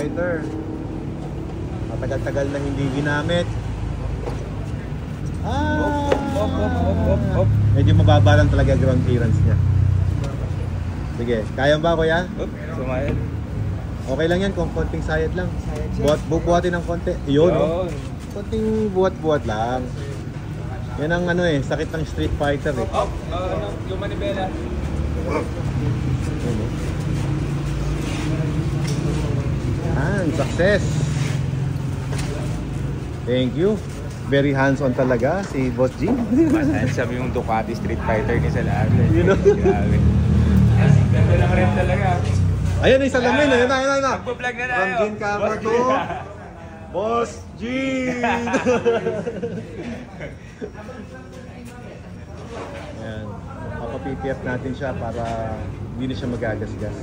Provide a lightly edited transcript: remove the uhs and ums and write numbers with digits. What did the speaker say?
Fighter. Matagal-tagal na hindi ginamit. Medyo mababa lang talaga ground clearance niya. Sige, kaya ba kuya? Sumayad. Okay lang yan kung konting sayad lang. Bubuhatin ng konti. Yun, no? Konting buhat-buhat lang. Yan ang ano eh, sakit ng Street Fighter eh. Yung manibela. Success! Thank you. Very hands-on talaga si Boss G. Mas handsome yung Ducati Street Fighter ni Salamin. You know? Grabe. Ganda lang rin talaga. Ayan, isang lamin. Ayun na. Magpa-vlog na tayo. From Gin Cava to Boss G! Ayan. Papapipiat natin siya para hindi na siya magagasgas.